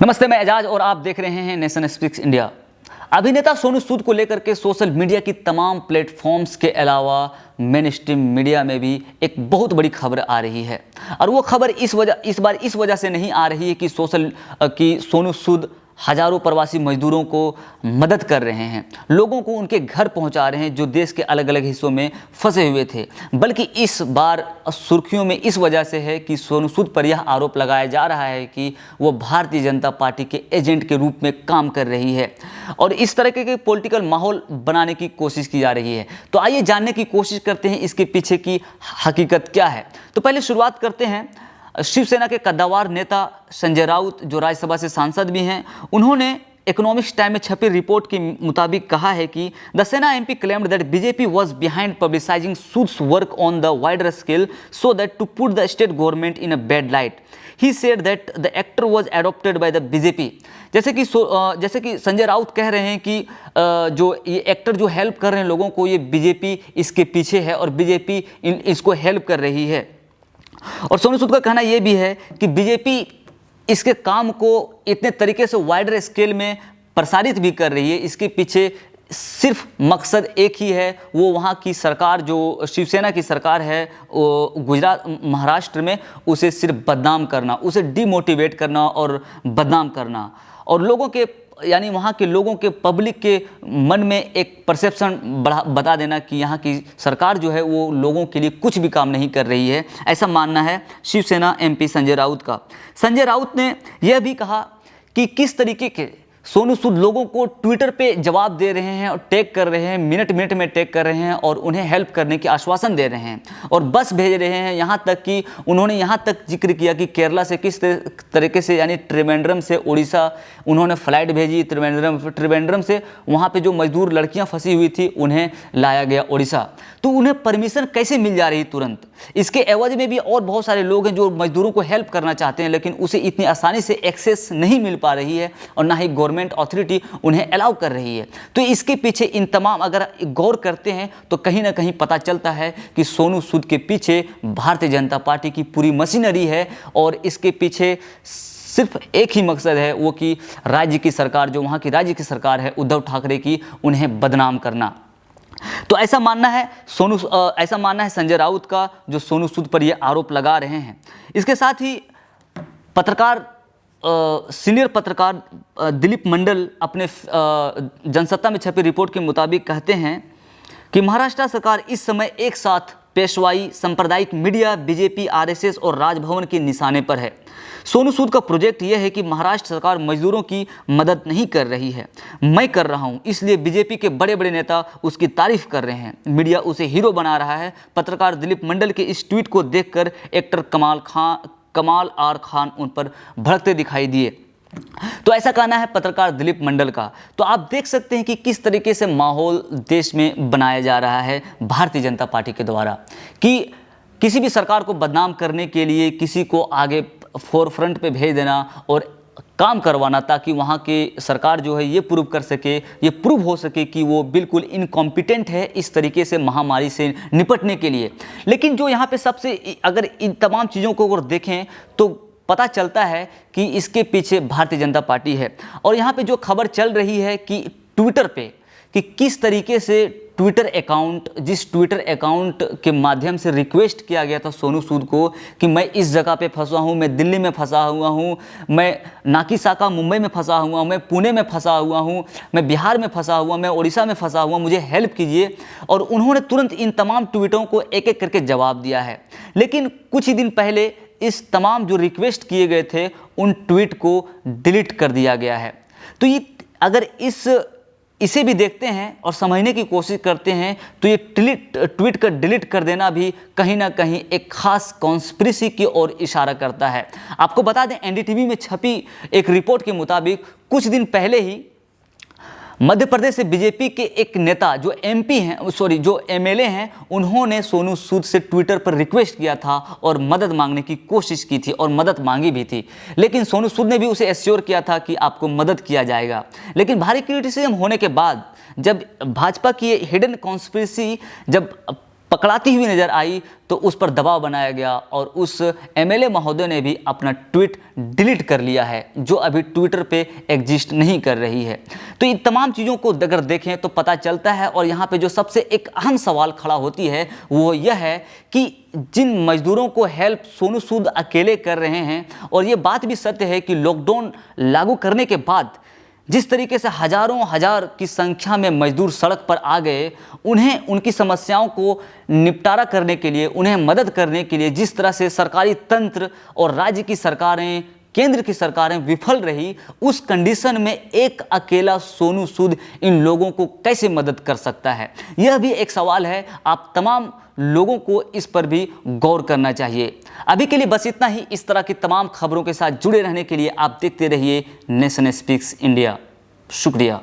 नमस्ते, मैं एजाज और आप देख रहे हैं नेशन स्पीक्स इंडिया। अभिनेता सोनू सूद को लेकर के सोशल मीडिया की तमाम प्लेटफॉर्म्स के अलावा मेन स्ट्रीम मीडिया में भी एक बहुत बड़ी खबर आ रही है। और वो खबर इस बार इस वजह से नहीं आ रही है कि सोनू सूद हजारों प्रवासी मजदूरों को मदद कर रहे हैं, लोगों को उनके घर पहुंचा रहे हैं जो देश के अलग अलग हिस्सों में फंसे हुए थे, बल्कि इस बार सुर्खियों में इस वजह से है कि सोनू सूद पर यह आरोप लगाया जा रहा है कि वो भारतीय जनता पार्टी के एजेंट के रूप में काम कर रही है और इस तरह के पॉलिटिकल माहौल बनाने की कोशिश की जा रही है। तो आइए जानने की कोशिश करते हैं इसके पीछे की हकीकत क्या है। तो पहले शुरुआत करते हैं शिवसेना के कद्दावर नेता संजय राउत, जो राज्यसभा से सांसद भी हैं। उन्होंने इकोनॉमिक्स टाइम में छपी रिपोर्ट के मुताबिक कहा है कि the Sena MP claimed that BJP was behind publicising Sood's work on the wider scale so that to put the state government in a bad light. He said that the actor was adopted by the BJP. जैसे कि संजय राउत कह रहे हैं कि जो ये actor जो help कर रहे हैं लोगों को, ये बीजेपी इसके पीछे है और बीजेपी इसको हेल्प कर रही है। और सोनू सूद का कहना यह भी है कि बीजेपी इसके काम को इतने तरीके से वाइडर स्केल में प्रसारित भी कर रही है। इसके पीछे सिर्फ मकसद एक ही है, वो वहाँ की सरकार जो शिवसेना की सरकार है गुजरात महाराष्ट्र में, उसे सिर्फ बदनाम करना, उसे डिमोटिवेट करना और बदनाम करना, और लोगों के यानी वहाँ के लोगों के पब्लिक के मन में एक परसेप्शन बता देना कि यहाँ की सरकार जो है वो लोगों के लिए कुछ भी काम नहीं कर रही है। ऐसा मानना है शिवसेना एमपी संजय राउत का। संजय राउत ने यह भी कहा कि किस तरीके के सोनू सूद लोगों को ट्विटर पे जवाब दे रहे हैं और टैग कर रहे हैं, मिनट मिनट में टैग कर रहे हैं और उन्हें हेल्प करने की आश्वासन दे रहे हैं और बस भेज रहे हैं। यहाँ तक कि उन्होंने यहाँ तक जिक्र किया कि केरला से किस तरीके से, यानी त्रिवेंद्रम से उड़ीसा उन्होंने फ्लाइट भेजी, त्रिवेंद्रम से वहाँ पे जो मजदूर लड़कियाँ फंसी हुई थी उन्हें लाया गया उड़ीसा। तो उन्हें परमिशन कैसे मिल जा रही तुरंत? इसके एवज में भी और बहुत सारे लोग हैं जो मजदूरों को हेल्प करना चाहते हैं, लेकिन उसे इतनी आसानी से एक्सेस नहीं मिल पा रही है और ना ही गवर्नमेंट अथॉरिटी उन्हें अलाउ कर रही है। तो इसके पीछे इन तमाम अगर गौर करते हैं तो कहीं ना कहीं पता चलता है कि सोनू सूद के पीछे भारतीय जनता पार्टी की पूरी मशीनरी है और इसके पीछे सिर्फ एक ही मकसद है, वो कि राज्य की सरकार, जो वहाँ की राज्य की सरकार है उद्धव ठाकरे की, उन्हें बदनाम करना। तो ऐसा मानना है संजय राउत का, जो सोनू सूद पर यह आरोप लगा रहे हैं। इसके साथ ही सीनियर पत्रकार दिलीप मंडल अपने जनसत्ता में छपी रिपोर्ट के मुताबिक कहते हैं कि महाराष्ट्र सरकार इस समय एक साथ पेशवाई, सांप्रदायिक मीडिया, बीजेपी, आरएसएस और राजभवन के निशाने पर है। सोनू सूद का प्रोजेक्ट यह है कि महाराष्ट्र सरकार मजदूरों की मदद नहीं कर रही है, मैं कर रहा हूं, इसलिए बीजेपी के बड़े बड़े नेता उसकी तारीफ कर रहे हैं, मीडिया उसे हीरो बना रहा है। पत्रकार दिलीप मंडल के इस ट्वीट को देखकर एक्टर कमाल आर खान उन पर भड़कते दिखाई दिए। तो ऐसा कहना है पत्रकार दिलीप मंडल का। तो आप देख सकते हैं कि किस तरीके से माहौल देश में बनाया जा रहा है भारतीय जनता पार्टी के द्वारा, कि किसी भी सरकार को बदनाम करने के लिए किसी को आगे फोरफ्रंट पे भेज देना और काम करवाना, ताकि वहाँ की सरकार जो है ये प्रूव कर सके, ये प्रूव हो सके कि वो बिल्कुल इनकॉम्पिटेंट है इस तरीके से महामारी से निपटने के लिए। लेकिन जो यहाँ पे सबसे, अगर इन तमाम चीज़ों को अगर देखें तो पता चलता है कि इसके पीछे भारतीय जनता पार्टी है। और यहाँ पे जो खबर चल रही है कि ट्विटर पे, कि किस तरीके से जिस ट्विटर अकाउंट के माध्यम से रिक्वेस्ट किया गया था सोनू सूद को कि मैं इस जगह पे फंसा हूँ, मैं दिल्ली में फंसा हुआ हूँ, मैं नाकीसाका मुंबई में फंसा हुआ हूँ, मैं पुणे में फंसा हुआ हूँ, मैं बिहार में फंसा हुआ, मैं उड़ीसा में फंसा हुआ, मुझे हेल्प कीजिए। और उन्होंने तुरंत इन तमाम ट्वीटों को एक एक करके जवाब दिया है। लेकिन कुछ ही दिन पहले इस तमाम जो रिक्वेस्ट किए गए थे उन ट्वीट को डिलीट कर दिया गया है। तो ये अगर इसे भी देखते हैं और समझने की कोशिश करते हैं तो ये ट्वीट का डिलीट कर देना भी कहीं ना कहीं एक खास कॉन्स्पिरेसी की ओर इशारा करता है। आपको बता दें, एनडीटीवी में छपी एक रिपोर्ट के मुताबिक कुछ दिन पहले ही मध्य प्रदेश से बीजेपी के एक नेता जो एमएलए हैं, उन्होंने सोनू सूद से ट्विटर पर रिक्वेस्ट किया था और मदद मांगने की कोशिश की थी और मदद मांगी भी थी। लेकिन सोनू सूद ने भी उसे एश्योर किया था कि आपको मदद किया जाएगा। लेकिन भारी क्रिटिसिज्म होने के बाद जब भाजपा की हिडन कॉन्स्पिरेसी जब पकड़ाती हुई नजर आई तो उस पर दबाव बनाया गया और उस एमएलए महोदय ने भी अपना ट्वीट डिलीट कर लिया है, जो अभी ट्विटर पे एग्जिस्ट नहीं कर रही है। तो इन तमाम चीज़ों को अगर देखें तो पता चलता है, और यहाँ पे जो सबसे एक अहम सवाल खड़ा होती है वो यह है कि जिन मजदूरों को हेल्प सोनू सूद अकेले कर रहे हैं, और ये बात भी सत्य है कि लॉकडाउन लागू करने के बाद जिस तरीके से हजारों हजार की संख्या में मजदूर सड़क पर आ गए, उन्हें उनकी समस्याओं को निपटारा करने के लिए, उन्हें मदद करने के लिए जिस तरह से सरकारी तंत्र और राज्य की सरकारें, केंद्र की सरकारें विफल रही, उस कंडीशन में एक अकेला सोनू सूद इन लोगों को कैसे मदद कर सकता है? यह भी एक सवाल है। आप तमाम लोगों को इस पर भी गौर करना चाहिए। अभी के लिए बस इतना ही। इस तरह की तमाम खबरों के साथ जुड़े रहने के लिए आप देखते रहिए नेशन स्पीक्स इंडिया। शुक्रिया।